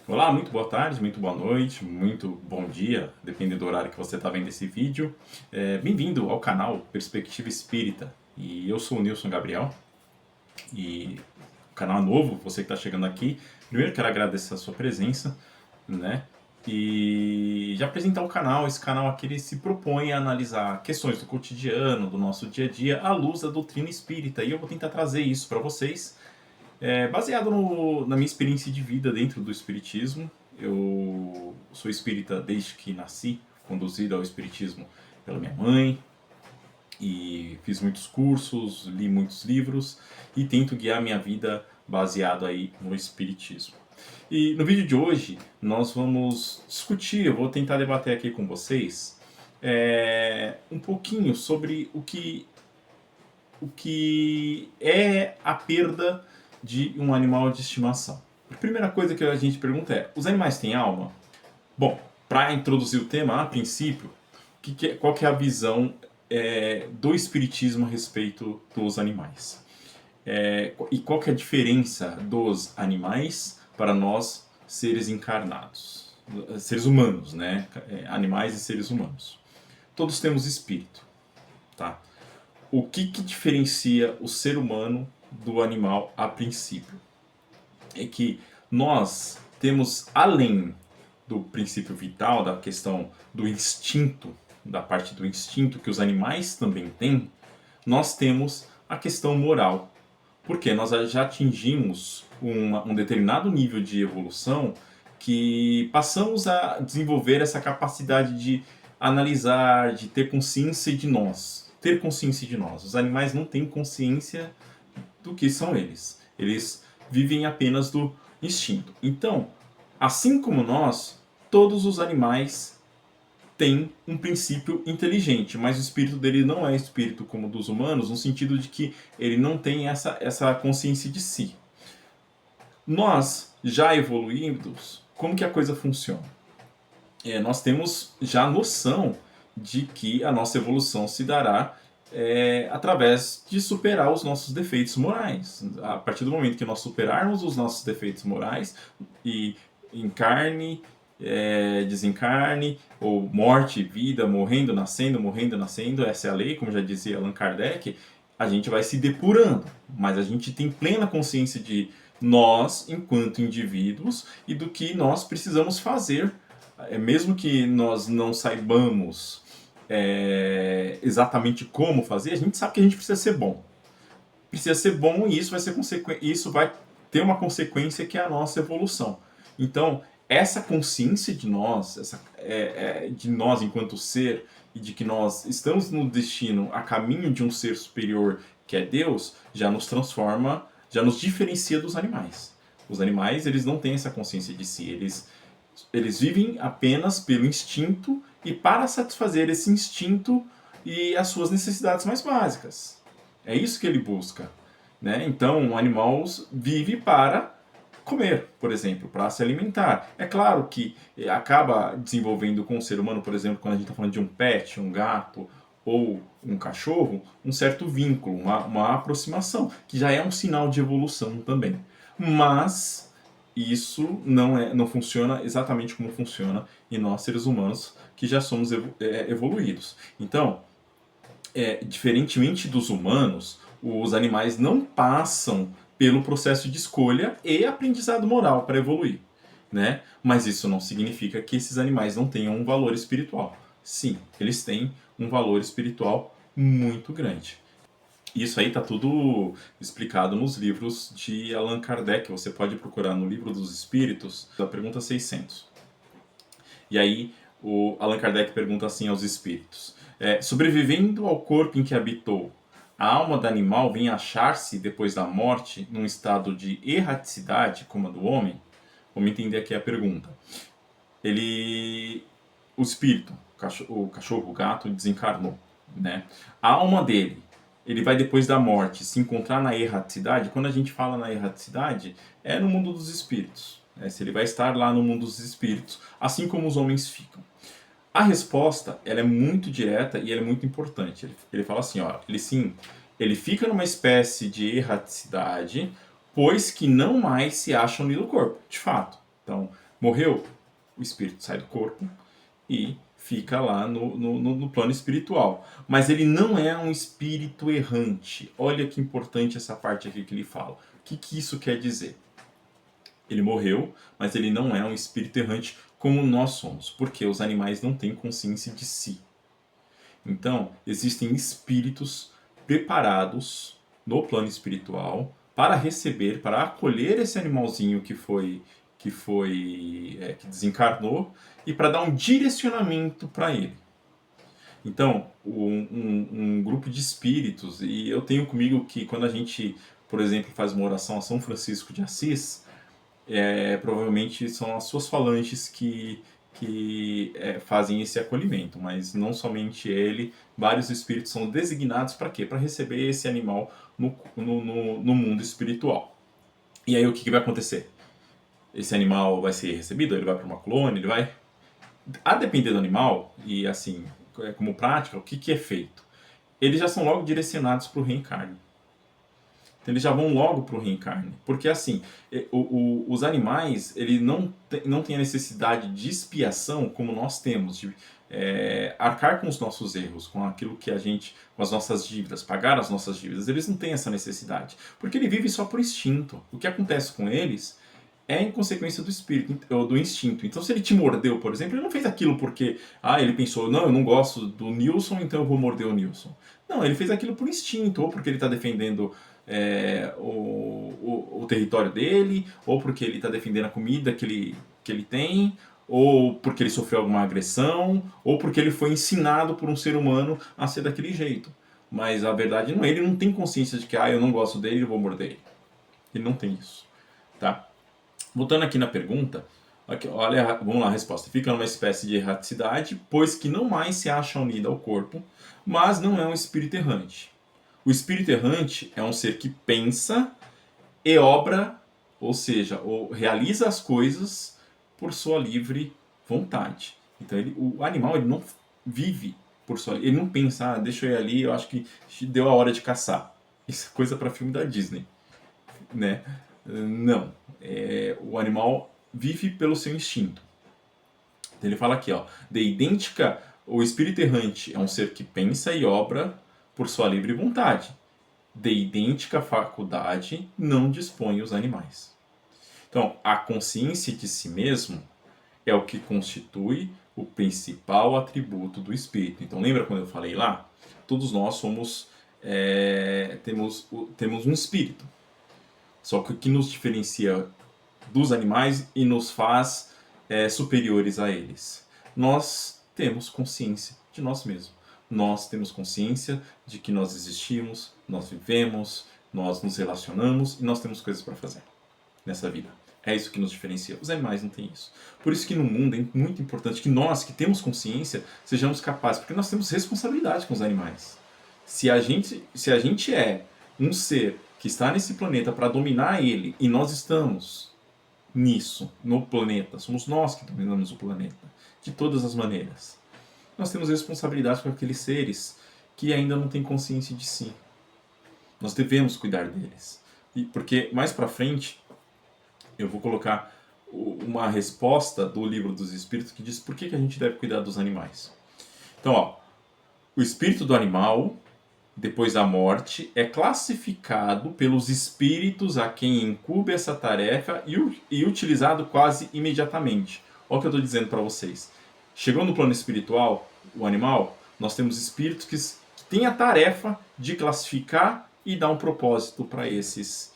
Olá, muito boa tarde, muito boa noite, muito bom dia, dependendo do horário que você está vendo esse vídeo. Bem-vindo ao canal Perspectiva Espírita. E eu sou o Nilson Gabriel, e o canal é novo, você que está chegando aqui. Primeiro quero agradecer a sua presença, né? E já apresentar o canal. Esse canal aqui ele se propõe a analisar questões do cotidiano, do nosso dia a dia, à luz da doutrina espírita. E eu vou tentar trazer isso para vocês baseado na minha experiência de vida dentro do espiritismo. Eu sou espírita desde que nasci, conduzido ao espiritismo pela minha mãe, e fiz muitos cursos, li muitos livros e tento guiar minha vida baseado aí no espiritismo. E no vídeo de hoje nós vamos discutir, eu vou tentar debater aqui com vocês um pouquinho sobre o que é a perda de um animal de estimação. A primeira coisa que a gente pergunta é: os animais têm alma? Bom, para introduzir o tema, a princípio, qual que é a visão do espiritismo a respeito dos animais? E qual que é a diferença dos animais para nós, seres encarnados? Seres humanos, né? Animais e seres humanos. Todos temos espírito, tá? O que diferencia o ser humano do animal a princípio? É que nós temos, além do princípio vital, da questão do instinto, da parte do instinto que os animais também têm, nós temos a questão moral. Porque nós já atingimos um determinado nível de evolução que passamos a desenvolver essa capacidade de analisar, de ter consciência de nós. Ter consciência de nós. Os animais não têm consciência do que são eles. Eles vivem apenas do instinto. Então, assim como nós, todos os animais têm um princípio inteligente, mas o espírito dele não é espírito como o dos humanos, no sentido de que ele não tem essa consciência de si. Nós, já evoluídos, como que a coisa funciona? Nós temos já noção de que a nossa evolução se dará através de superar os nossos defeitos morais. A partir do momento que nós superarmos os nossos defeitos morais e encarne, desencarne, ou morte, vida, morrendo, nascendo, essa é a lei, como já dizia Allan Kardec, a gente vai se depurando, mas a gente tem plena consciência de nós, enquanto indivíduos, e do que nós precisamos fazer, mesmo que nós não saibamos exatamente como fazer, a gente sabe que a gente precisa ser bom. Precisa ser bom e isso vai ter uma consequência que é a nossa evolução. Então, essa consciência de nós, de nós enquanto ser, e de que nós estamos no destino a caminho de um ser superior que é Deus, já nos transforma, já nos diferencia dos animais. Os animais, eles não têm essa consciência de si, eles vivem apenas pelo instinto e para satisfazer esse instinto e as suas necessidades mais básicas. É isso que ele busca, né? Então, o animal vive para comer, por exemplo, para se alimentar. É claro que acaba desenvolvendo com o ser humano, por exemplo, quando a gente está falando de um pet, um gato ou um cachorro, um certo vínculo, uma aproximação, que já é um sinal de evolução também. Mas isso não funciona exatamente como funciona em nós seres humanos, que já somos evoluídos. Então, diferentemente dos humanos, os animais não passam pelo processo de escolha e aprendizado moral para evoluir, né? Mas isso não significa que esses animais não tenham um valor espiritual. Sim, eles têm um valor espiritual muito grande. Isso aí está tudo explicado nos livros de Allan Kardec. Você pode procurar no Livro dos Espíritos, da pergunta 600. E aí o Allan Kardec pergunta assim aos espíritos: sobrevivendo ao corpo em que habitou, a alma do animal vem achar-se depois da morte num estado de erraticidade como a do homem? Vamos entender aqui a pergunta. O espírito, o cachorro, o gato, desencarnou, né? A alma dele, ele vai depois da morte se encontrar na erraticidade. Quando a gente fala na erraticidade, é no mundo dos espíritos. Se ele vai estar lá no mundo dos espíritos, assim como os homens ficam. A resposta, ela é muito direta e ela é muito importante. Ele fala assim, ó, ele fica numa espécie de erraticidade, pois que não mais se acha unido ao corpo, de fato. Então, Morreu, o espírito sai do corpo e fica lá no plano espiritual. Mas ele não é um espírito errante. Olha que importante essa parte aqui que ele fala. O que isso quer dizer? Ele morreu, mas ele não é um espírito errante como nós somos, porque os animais não têm consciência de si. Então, existem espíritos preparados no plano espiritual para receber, para acolher esse animalzinho que desencarnou e para dar um direcionamento para ele. Então, um grupo de espíritos, e eu tenho comigo que quando a gente, por exemplo, faz uma oração a São Francisco de Assis, provavelmente são as suas falanges que fazem esse acolhimento, mas não somente ele, vários espíritos são designados para quê? Para receber esse animal no mundo espiritual. E aí o que vai acontecer? Esse animal vai ser recebido, ele vai para uma colônia, ele vai... A depender do animal, e assim, como prática, o que é feito? Eles já são logo direcionados para o reencarne. Então eles já vão logo para o reencarne. Porque assim, os animais, ele não têm a necessidade de expiação como nós temos, de arcar com os nossos erros, com aquilo que com as nossas dívidas, pagar as nossas dívidas. Eles não têm essa necessidade. Porque ele vive só por instinto. O que acontece com eles é em consequência do espírito, ou do instinto. Então se ele te mordeu, por exemplo, ele não fez aquilo porque ele pensou, não, eu não gosto do Nilson, então eu vou morder o Nilson. Não, ele fez aquilo por instinto, ou porque ele está defendendo o território dele, ou porque ele está defendendo a comida que ele tem, ou porque ele sofreu alguma agressão, ou porque ele foi ensinado por um ser humano a ser daquele jeito. Mas a verdade não é, ele não tem consciência de que eu não gosto dele, eu vou morder ele. Ele não tem isso, tá? Voltando aqui na pergunta, olha, vamos lá a resposta. Fica numa espécie de erraticidade, pois que não mais se acha unida ao corpo, mas não é um espírito errante. O espírito errante é um ser que pensa e obra, ou seja, realiza as coisas por sua livre vontade. Então o animal ele não vive por sua... Ele não pensa, deixa eu ir ali, eu acho que deu a hora de caçar. Isso é coisa para filme da Disney, né? Não. O animal vive pelo seu instinto. Então ele fala aqui, o espírito errante é um ser que pensa e obra por sua livre vontade. De idêntica faculdade não dispõem os animais. Então, a consciência de si mesmo é o que constitui o principal atributo do espírito. Então, lembra quando eu falei lá? Todos nós temos um espírito. Só que o que nos diferencia dos animais e nos faz superiores a eles? Nós temos consciência de nós mesmos. Nós temos consciência de que nós existimos, nós vivemos, nós nos relacionamos e nós temos coisas para fazer nessa vida. É isso que nos diferencia. Os animais não têm isso. Por isso que no mundo é muito importante que nós, que temos consciência, sejamos capazes, porque nós temos responsabilidade com os animais. Se a gente é um ser que está nesse planeta para dominar ele, e nós estamos nisso, no planeta, somos nós que dominamos o planeta, de todas as maneiras. Nós temos responsabilidade com aqueles seres que ainda não têm consciência de si. Nós devemos cuidar deles. Porque mais para frente eu vou colocar uma resposta do Livro dos Espíritos que diz por que a gente deve cuidar dos animais. Então, o espírito do animal, depois da morte, é classificado pelos espíritos a quem incumbe essa tarefa e utilizado quase imediatamente. Olha o que eu estou dizendo para vocês. Chegou no plano espiritual, o animal, nós temos espíritos que têm a tarefa de classificar e dar um propósito para esses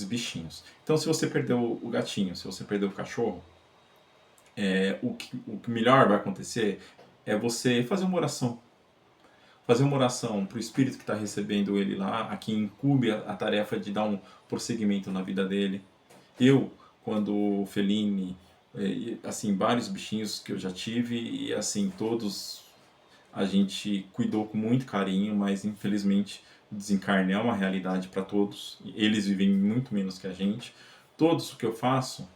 bichinhos. Então, se você perdeu o gatinho, se você perdeu o cachorro, o que melhor vai acontecer é você fazer uma oração. Fazer uma oração para o espírito que está recebendo ele lá, a quem incumbe a tarefa de dar um prosseguimento na vida dele. Eu, quando o Feline, assim, vários bichinhos que eu já tive, e assim, todos a gente cuidou com muito carinho, mas infelizmente o desencarne é uma realidade para todos. Eles vivem muito menos que a gente. Todos o que eu faço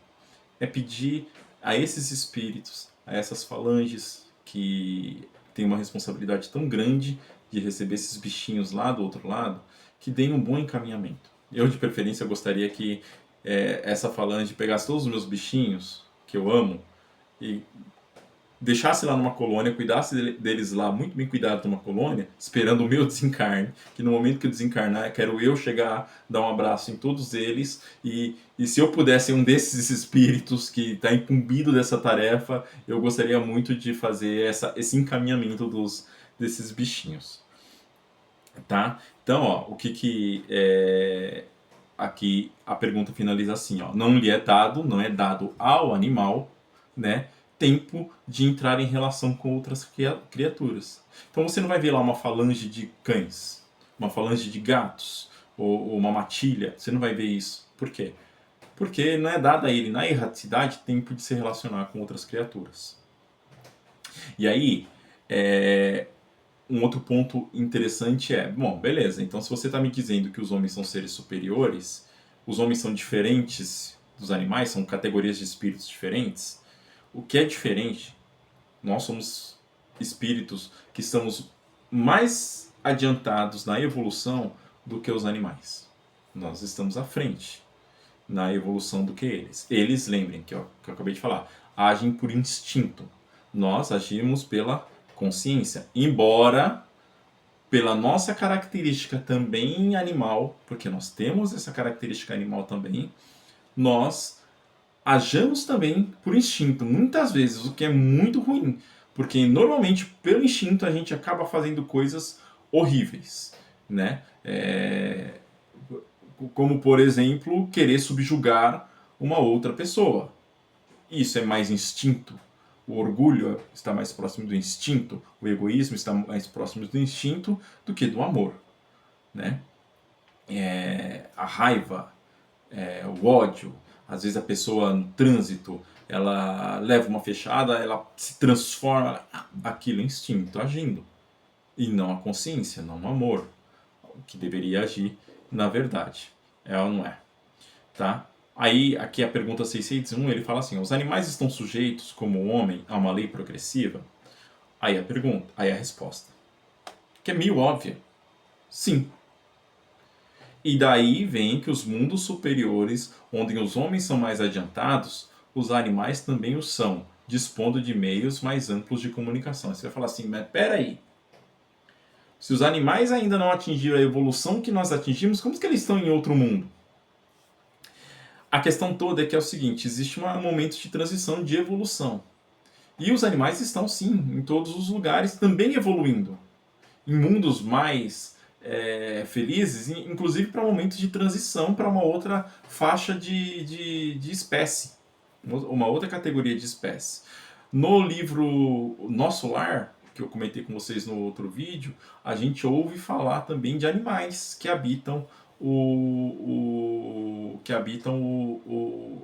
é pedir a esses espíritos, a essas falanges que têm uma responsabilidade tão grande de receber esses bichinhos lá do outro lado, que deem um bom encaminhamento. Eu, de preferência, gostaria que essa falange pegasse todos os meus bichinhos, que eu amo, e deixasse lá numa colônia, cuidasse deles lá, muito bem cuidado numa colônia, esperando o meu desencarne, que no momento que eu desencarnar, quero eu chegar, dar um abraço em todos eles, e se eu pudesse ser um desses espíritos que está incumbido dessa tarefa, eu gostaria muito de fazer esse encaminhamento desses bichinhos. Tá? Então, ó, o que aqui a pergunta finaliza assim, ó, não é dado ao animal, né, tempo de entrar em relação com outras criaturas. Então você não vai ver lá uma falange de cães, uma falange de gatos, ou uma matilha, você não vai ver isso. Por quê? Porque não é dado a ele, na erraticidade, tempo de se relacionar com outras criaturas. E aí, um outro ponto interessante bom, beleza, então se você está me dizendo que os homens são seres superiores, os homens são diferentes dos animais, são categorias de espíritos diferentes, o que é diferente, nós somos espíritos que estamos mais adiantados na evolução do que os animais. Nós estamos à frente na evolução do que eles. Eles, lembrem que eu acabei de falar, agem por instinto. Nós agimos pela consciência, embora pela nossa característica também animal, porque nós temos essa característica animal também, nós agimos também por instinto, muitas vezes, o que é muito ruim, porque normalmente pelo instinto a gente acaba fazendo coisas horríveis, né? Como por exemplo, querer subjugar uma outra pessoa. Isso é mais instinto. O orgulho está mais próximo do instinto, o egoísmo está mais próximo do instinto do que do amor, né? A raiva, o ódio, às vezes a pessoa no trânsito, ela leva uma fechada, ela se transforma, aquilo é instinto agindo, e não a consciência, não o amor, que deveria agir na verdade. É ou não é? Tá? Aí, aqui a pergunta 601, ele fala assim, os animais estão sujeitos, como o homem, a uma lei progressiva? Aí a pergunta, aí a resposta, que é meio óbvia. Sim. E daí vem que os mundos superiores, onde os homens são mais adiantados, os animais também o são, dispondo de meios mais amplos de comunicação. Você vai falar assim, mas peraí, se os animais ainda não atingiram a evolução que nós atingimos, como que eles estão em outro mundo? A questão toda é que é o seguinte, existe um momento de transição, de evolução. E os animais estão sim, em todos os lugares, também evoluindo. Em mundos mais felizes, inclusive para momentos de transição para uma outra faixa de espécie. Uma outra categoria de espécie. No livro Nosso Lar, que eu comentei com vocês no outro vídeo, a gente ouve falar também de animais que habitam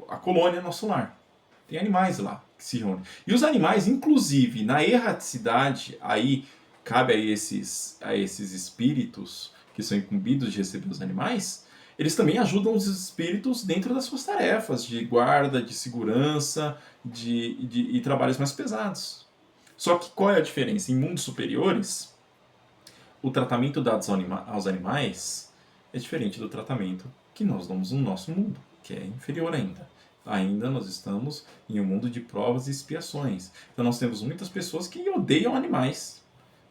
a colônia Nosso Lar. Tem animais lá que se reúnem. E os animais, inclusive, na erraticidade, aí cabe a esses espíritos que são incumbidos de receber os animais, eles também ajudam os espíritos dentro das suas tarefas de guarda, de segurança e trabalhos mais pesados. Só que qual é a diferença? Em mundos superiores, o tratamento dado aos animais é diferente do tratamento que nós damos no nosso mundo, que é inferior ainda. Ainda nós estamos em um mundo de provas e expiações. Então nós temos muitas pessoas que odeiam animais,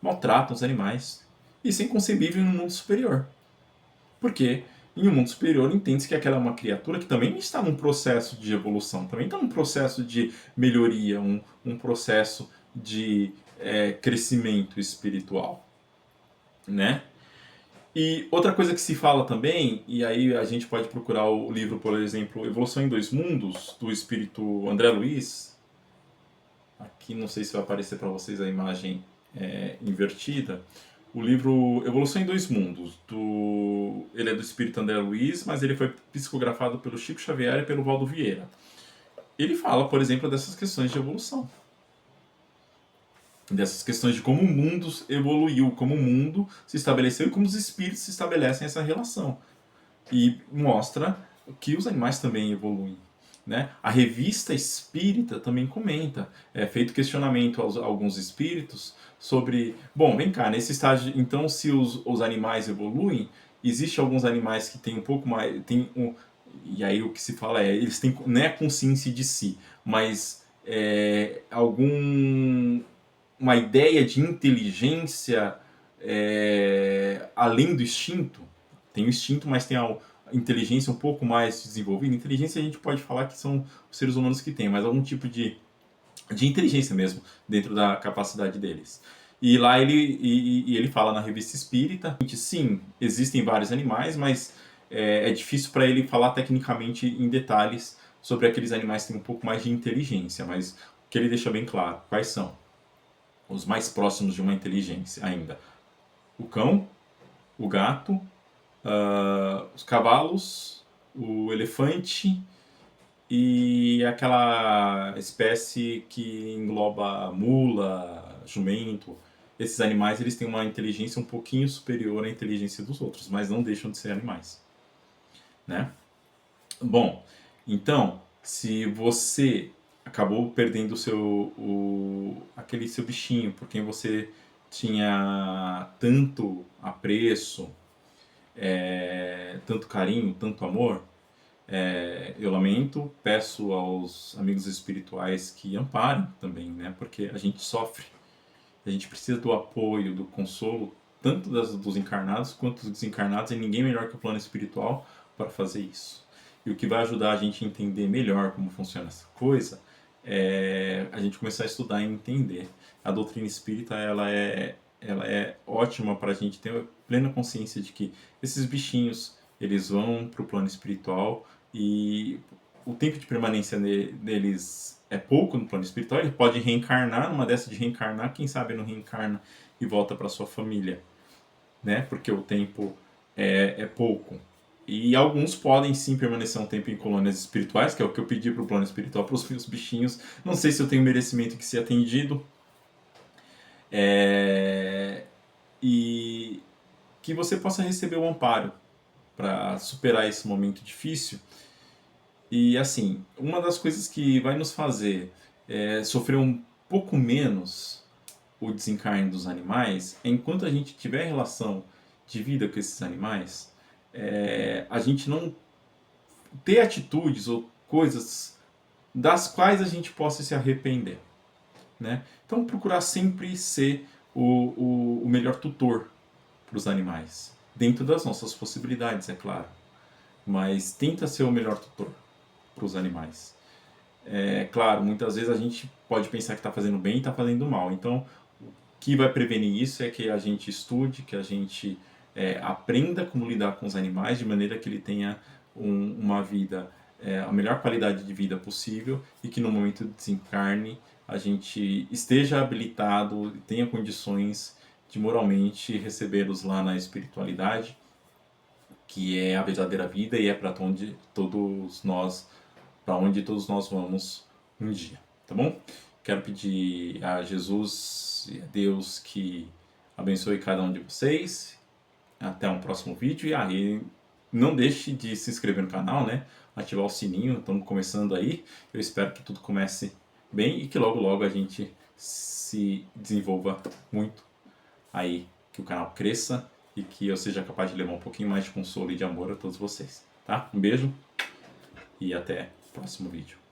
maltratam os animais. Isso é inconcebível no mundo superior. Porque em um mundo superior entende-se que aquela é uma criatura que também está num processo de evolução, também está num processo de melhoria, um processo de crescimento espiritual, né? E outra coisa que se fala também, e aí a gente pode procurar o livro, por exemplo, Evolução em Dois Mundos, do espírito André Luiz. Aqui não sei se vai aparecer para vocês a imagem invertida. O livro Evolução em Dois Mundos, ele é do espírito André Luiz, mas ele foi psicografado pelo Chico Xavier e pelo Valdo Vieira. Ele fala, por exemplo, dessas questões de evolução. Dessas questões de como o mundo evoluiu, como o mundo se estabeleceu e como os espíritos se estabelecem essa relação. E mostra que os animais também evoluem. Né? A revista espírita também comenta, feito questionamento aos alguns espíritos sobre, bom, vem cá, nesse estágio, então se os animais evoluem, existe alguns animais que têm um pouco mais, e aí o que se fala eles têm, não é a consciência de si, mas uma ideia de inteligência além do instinto. Tem o instinto, mas tem a inteligência um pouco mais desenvolvida. Inteligência a gente pode falar que são os seres humanos que têm, mas algum tipo de inteligência mesmo dentro da capacidade deles. E lá ele fala na Revista Espírita que sim, existem vários animais, mas é difícil para ele falar tecnicamente em detalhes sobre aqueles animais que têm um pouco mais de inteligência, mas o que ele deixa bem claro, quais são os mais próximos de uma inteligência ainda: o cão, o gato, os cavalos, o elefante e aquela espécie que engloba mula, jumento. Esses animais eles têm uma inteligência um pouquinho superior à inteligência dos outros, mas não deixam de ser animais, né? Bom, então, se você acabou perdendo aquele seu bichinho por quem você tinha tanto apreço, tanto carinho, tanto amor, eu lamento, peço aos amigos espirituais que amparem também, né? Porque a gente sofre, a gente precisa do apoio, do consolo, tanto dos encarnados quanto dos desencarnados, e ninguém melhor que o plano espiritual para fazer isso. E o que vai ajudar a gente a entender melhor como funciona essa coisa é a gente começar a estudar e entender. A doutrina espírita ela é ótima para a gente ter plena consciência de que esses bichinhos eles vão para o plano espiritual e o tempo de permanência deles é pouco no plano espiritual. Ele pode reencarnar, numa dessa de reencarnar, quem sabe não reencarna e volta para sua família, né? Porque o tempo é pouco. E alguns podem sim permanecer um tempo em colônias espirituais, que é o que eu pedi para o plano espiritual para os meus bichinhos. Não sei se eu tenho merecimento que ser atendido. E que você possa receber o amparo para superar esse momento difícil. E assim, uma das coisas que vai nos fazer sofrer um pouco menos o desencarne dos animais é enquanto a gente tiver relação de vida com esses animais, a gente não ter atitudes ou coisas das quais a gente possa se arrepender, né? Então procurar sempre ser o melhor tutor para os animais, dentro das nossas possibilidades, é claro, mas tenta ser o melhor tutor para os animais. Claro, muitas vezes a gente pode pensar que está fazendo bem e está fazendo mal. Então, o que vai prevenir isso é que a gente estude, que a gente aprenda como lidar com os animais, de maneira que ele tenha uma vida, a melhor qualidade de vida possível, e que no momento de desencarne a gente esteja habilitado e tenha condições de moralmente recebê-los lá na espiritualidade, que é a verdadeira vida e é para onde todos nós vamos um dia, tá bom? Quero pedir a Jesus e a Deus que abençoe cada um de vocês. Até um próximo vídeo. E não deixe de se inscrever no canal, né? Ativar o sininho, estamos começando aí. Eu espero que tudo comece bem e que logo logo a gente se desenvolva muito aí, que o canal cresça e que eu seja capaz de levar um pouquinho mais de consolo e de amor a todos vocês, tá? Um beijo e até o próximo vídeo.